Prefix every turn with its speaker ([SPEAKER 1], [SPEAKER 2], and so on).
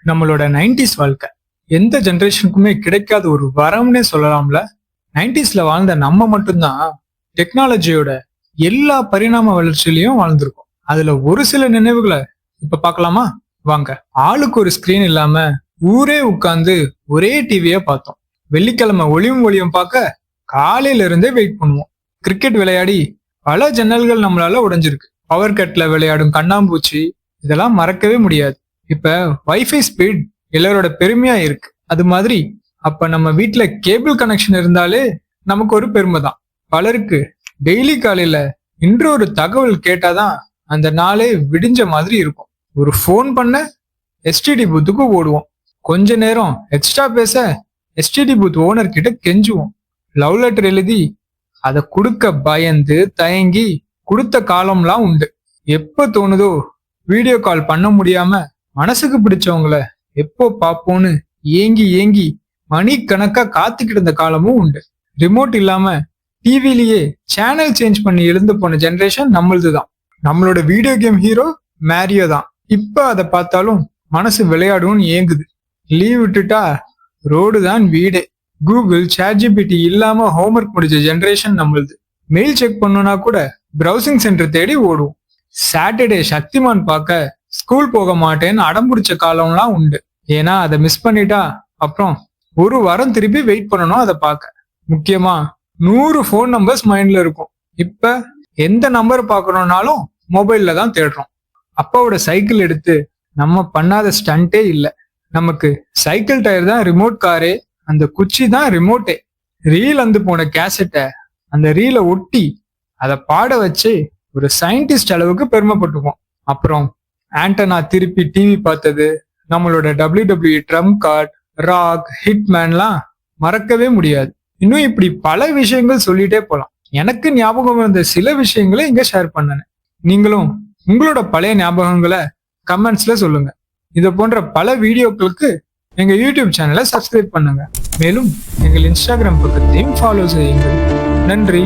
[SPEAKER 1] நம்மளோட 90s வாழ்க்கை எந்த ஜெனரேஷனுக்குமே கிடைக்காத ஒரு வரம்னே சொல்லலாம்ல. 90sல வாழ்ந்த நம்ம மட்டும்தான் டெக்னாலஜியோட எல்லா பரிணாம வளர்ச்சியிலையும் வாழ்ந்திருக்கோம். அதுல ஒரு சில நினைவுகளை இப்ப பார்க்கலாமா? வாங்க. ஆளுக்கு ஒரு ஸ்கிரீன் இல்லாம ஊரே உட்கார்ந்து ஒரே டிவிய பார்த்தோம். வெள்ளிக்கிழமை ஒளியும் பார்க்க காலையில இருந்தே வெயிட் பண்ணுவோம். கிரிக்கெட் விளையாடி பல ஜன்னல்கள் நம்மளால உடைஞ்சிருக்கு. பவர் கட்ல விளையாடும் கண்ணாம்பூச்சி இதெல்லாம் மறக்கவே முடியாது. இப்ப வைஃபை ஸ்பீட் எல்லாரோட பெருமையா இருக்கு. அது மாதிரி அப்ப நம்ம வீட்ல கேபிள் கனெக்ஷன் இருந்தாலே நமக்கு ஒரு பெருமை தான். பலருக்கு டெய்லி காலையில இன்று ஒரு தகவல் கேட்டாதான் அந்த நாளே விடிஞ்ச மாதிரி இருக்கும். ஒரு ஃபோன் பண்ண எஸ்டிடி பூத்துக்கு ஓடுவோம். கொஞ்ச நேரம் எக்ஸ்ட்ரா பேச எஸ்டிடி பூத் ஓனர் கிட்ட கெஞ்சுவோம். லவ் லெட்டர் எழுதி அதை கொடுக்க பயந்து தயங்கி கொடுத்த காலம்லாம் உண்டு. எப்ப தோணுதோ வீடியோ கால் பண்ண முடியாம மனசுக்கு பிடிச்சவங்கள எப்போ பார்ப்போன்னு ஏங்கி மணிக்கணக்கா காத்துக்கிட்டு இருந்த காலமும் உண்டு. ரிமோட் இல்லாம டிவிலேயே சேனல் சேஞ்ச் பண்ணி எழுந்து போன ஜெனரேஷன் நம்மளதுதான். நம்மளோட வீடியோ கேம் ஹீரோ மேரியோ தான். இப்ப அதை பார்த்தாலும் மனசு விளையாடும்னு ஏங்குது. லீவ் விட்டுட்டா ரோடு தான் வீடே. கூகுள் சாட்ஜிபிடி இல்லாம ஹோம்ஒர்க் முடிச்ச ஜெனரேஷன் நம்மளுது. மெயில் செக் பண்ணணும்னா கூட பிரவுசிங் சென்டர் தேடி ஓடுவோம். சாட்டர்டே சக்திமான் பார்க்க ஸ்கூல் போக மாட்டேன்னு அடம்பிடிச்ச காலம்லாம் உண்டு. ஏன்னா அதை மிஸ் பண்ணிட்டா அப்புறம் ஒரு வாரம் திருப்பி வெயிட் பண்ணணும் அதை பார்க்க. முக்கியமா 100 ஃபோன் நம்பர்ஸ் மைண்ட்ல இருக்கும். இப்ப எந்த நம்பர் பார்க்கணும்னாலும் மொபைல்ல தான் தேடுறோம். அப்பாவோட சைக்கிள் எடுத்து நம்ம பண்ணாத ஸ்டண்டே இல்லை. நமக்கு சைக்கிள் டயர் தான் ரிமோட் காரே, அந்த குச்சி தான் ரிமோட்டே. ரீல் வந்து போன கேசட்டை அந்த ரீலை ஒட்டி அதை பாட வச்சு ஒரு சயின்டிஸ்ட் அளவுக்கு பெருமைப்பட்டுக்குவோம். அப்புறம் ஆண்டனா திருப்பி டிவி பார்த்தது, நம்மளோட WWE ட்ரம் கார்டு, ராக், ஹிட்மேன்லாம் மறக்கவே முடியாது. இன்னும் இப்படி பல விஷயங்கள் சொல்லிட்டே போலாம். எனக்கு ஞாபகம் இருந்த சில விஷயங்களை இங்க ஷேர் பண்ணேன். நீங்களும் உங்களோட பழைய ஞாபகங்களை கமெண்ட்ஸ்ல சொல்லுங்க. இதை போன்ற பல வீடியோக்களுக்கு எங்க யூடியூப் சேனலை சப்ஸ்கிரைப் பண்ணுங்க. மேலும் எங்கள் இன்ஸ்டாகிராம் பக்கத்தையும் ஃபாலோ செய்யுங்கள். நன்றி.